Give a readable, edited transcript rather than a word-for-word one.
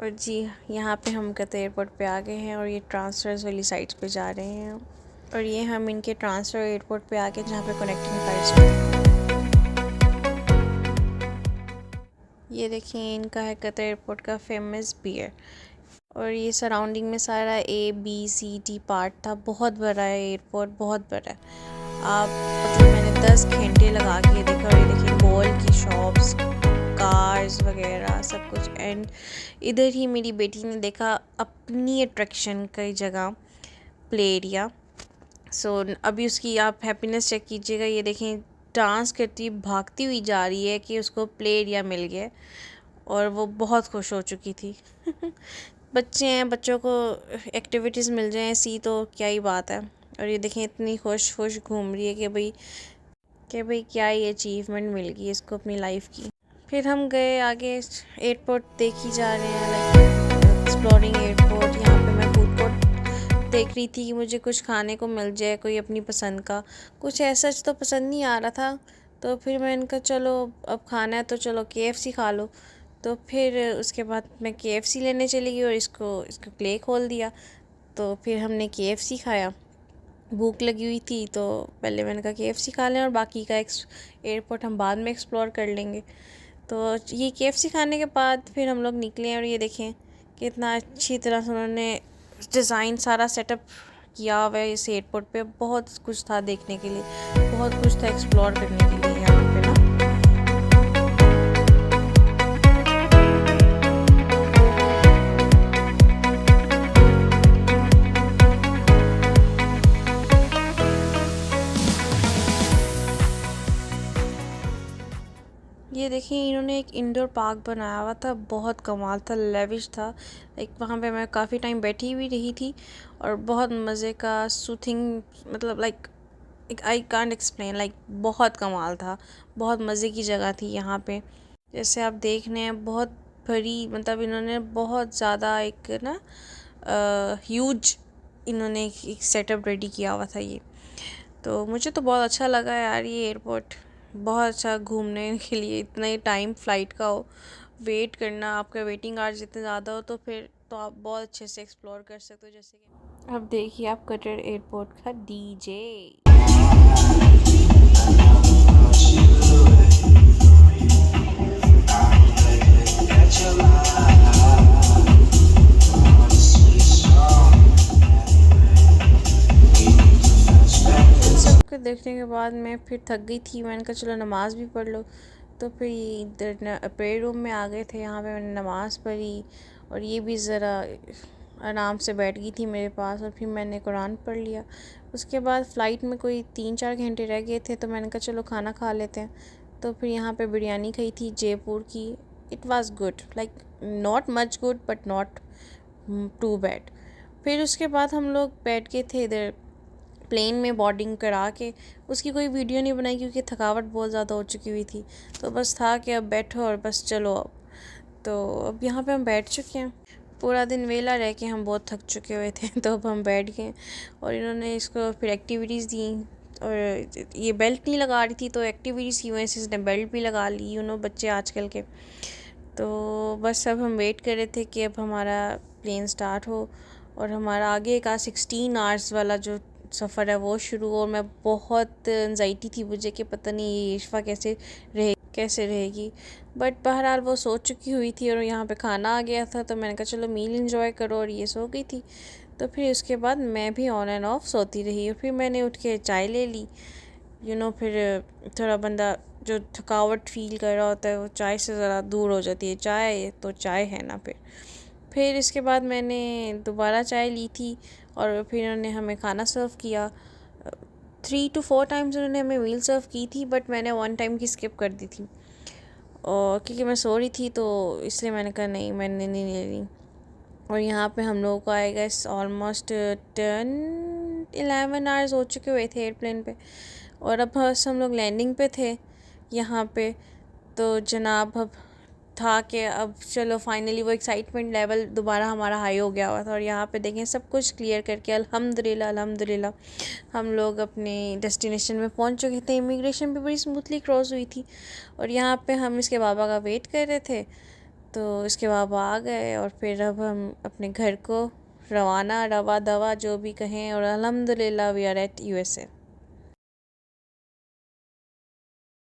और जी, यहाँ पे हम कतर एयरपोर्ट पे आ गए हैं और ये ट्रांसफ़र्स वाली साइट्स पे जा रहे हैं। और ये हम इनके ट्रांसफ़र एयरपोर्ट पे आ गए जहाँ पे कनेक्टिंग फ़्लाइट्स होती हैं। ये देखिए, इनका है कतर एयरपोर्ट का फेमस बियर। और ये सराउंडिंग में सारा A B C D part था। बहुत बड़ा है एयरपोर्ट, बहुत बड़ा है। आप मतलब मैंने 10 घंटे लगा के देखा। और ये देखिए, मॉल की शॉप्स, कार्स वगैरह सब कुछ। एंड इधर ही मेरी बेटी ने देखा अपनी अट्रैक्शन की जगह, प्ले एरिया। सो अभी उसकी आप हैप्पीनेस चेक कीजिएगा। ये देखें, डांस करती भागती हुई जा रही है कि उसको प्ले एरिया मिल गया और वो बहुत खुश हो चुकी थी। बच्चे हैं, बच्चों को एक्टिविटीज़ मिल जाएं ऐसी तो क्या ही बात है। और ये देखें, इतनी खुश खुश घूम रही है कि भाई क्या ही अचीवमेंट मिल गई इसको अपनी लाइफ की। फिर हम गए आगे, एयरपोर्ट देखी जा रहे हैं, लाइक एक्सप्लोरिंग एयरपोर्ट। यहाँ पे मैं फूड कोर्ट देख रही थी कि मुझे कुछ खाने को मिल जाए, कोई अपनी पसंद का। कुछ ऐसा तो पसंद नहीं आ रहा था, तो फिर मैंने कहा चलो अब खाना है तो चलो KFC खा लो। तो फिर उसके बाद मैं KFC लेने चली गई और इसको प्ले खोल दिया। तो फिर हमने KFC खाया। भूख लगी हुई थी तो पहले मैंने कहा KFC खा लें और बाकी का एयरपोर्ट हम बाद में एक्सप्लोर कर लेंगे। तो ये KFC खाने के बाद फिर हम लोग निकले और ये देखें कि इतना अच्छी तरह से उन्होंने डिज़ाइन सारा सेटअप किया हुआ है इस एयरपोर्ट पे। बहुत कुछ था देखने के लिए, बहुत कुछ था एक्सप्लोर करने के लिए यहाँ पे ना। ये देखिए, इन्होंने एक इंडोर पार्क बनाया हुआ था, बहुत कमाल था, लेविश था। लाइक वहाँ पे मैं काफ़ी टाइम बैठी हुई रही थी और बहुत मज़े का सूथिंग, मतलब like I can't explain, like बहुत कमाल था। बहुत मज़े की जगह थी यहाँ पे। जैसे आप देख रहे हैं, बहुत बड़ी, मतलब इन्होंने बहुत ज़्यादा एक ना ह्यूज इन्होंने एक सेटअप रेडी किया हुआ था ये। तो मुझे तो बहुत अच्छा लगा यार ये एयरपोर्ट, बहुत अच्छा घूमने के लिए। इतना ही टाइम फ़्लाइट का हो, वेट करना, आपका वेटिंग आवर्स इतने ज़्यादा हो तो फिर तो आप बहुत अच्छे से एक्सप्लोर कर सकते हो। जैसे कि अब देखिए आप कटर एयरपोर्ट का DJ। देखने के बाद मैं फिर थक गई थी। मैंने कहा चलो नमाज़ भी पढ़ लो। तो फिर इधर प्रेयर रूम में आ गए थे, यहाँ पे मैंने नमाज़ पढ़ी और ये भी ज़रा आराम से बैठ गई थी मेरे पास और फिर मैंने कुरान पढ़ लिया। उसके बाद फ़्लाइट में कोई 3-4 घंटे रह गए थे तो मैंने कहा चलो खाना खा लेते हैं। तो फिर यहाँ पे बिरयानी खाई थी जयपुर की। It was good, like not much good but not too bad. फिर उसके बाद हम लोग बैठ गए थे इधर प्लेन में बोर्डिंग करा के। उसकी कोई वीडियो नहीं बनाई क्योंकि थकावट बहुत ज़्यादा हो चुकी हुई थी। तो बस था कि अब बैठो और बस चलो अब। तो अब यहाँ पे हम बैठ चुके हैं। पूरा दिन वेला रह के हम बहुत थक चुके हुए थे तो अब हम बैठ गए और इन्होंने इसको फिर एक्टिविटीज़ दी। और ये बेल्ट नहीं लगा रही थी तो एक्टिविटीज़ की वजह से इसने बेल्ट भी लगा ली, बच्चे आजकल के। तो बस अब हम वेट कर रहे थे कि अब हमारा प्लेन स्टार्ट हो और हमारा आगे का 16 आवर्स वाला जो सफ़र है वो शुरू हो। और मैं बहुत एंजाइटी थी मुझे कि पता नहीं ये इश्फ़ा कैसे रहेगी। बट बहरहाल वो सो चुकी हुई थी और यहाँ पे खाना आ गया था तो मैंने कहा चलो मील एंजॉय करो, और ये सो गई थी। तो फिर उसके बाद मैं भी ऑन एंड ऑफ सोती रही और फिर मैंने उठ के चाय ले ली। फिर थोड़ा बंदा जो थकावट फ़ील कर रहा होता है वो चाय से ज़रा दूर हो जाती है। चाय तो चाय है ना। फिर इसके बाद मैंने दोबारा चाय ली थी और फिर उन्होंने हमें खाना सर्व किया। 3 to 4 टाइम्स उन्होंने हमें मील सर्व की थी, बट मैंने 1 टाइम की स्किप कर दी थी और क्योंकि मैं सो रही थी तो इसलिए मैंने कहा नहीं, मैंने नहीं ले ली। और यहाँ पे हम लोगों को आएगा ऑलमोस्ट 10-11 आवर्स हो चुके हुए थे एयरप्लेन पे। और अब बस हम लोग लैंडिंग पे थे यहाँ पे। तो जनाब अब था कि अब चलो फाइनली वो एक्साइटमेंट लेवल दोबारा हमारा हाई हो गया हुआ था। और यहाँ पे देखें सब कुछ क्लियर करके अल्हम्दुलिल्लाह हम लोग अपने डेस्टिनेशन में पहुँच चुके थे। इमिग्रेशन भी बड़ी स्मूथली क्रॉस हुई थी और यहाँ पे हम इसके बाबा का वेट कर रहे थे। तो इसके पापा आ गए और फिर अब हम अपने घर को रवाना, रवा दवा जो भी कहें, और अल्हम्दुलिल्लाह वी आर एट यूएसए।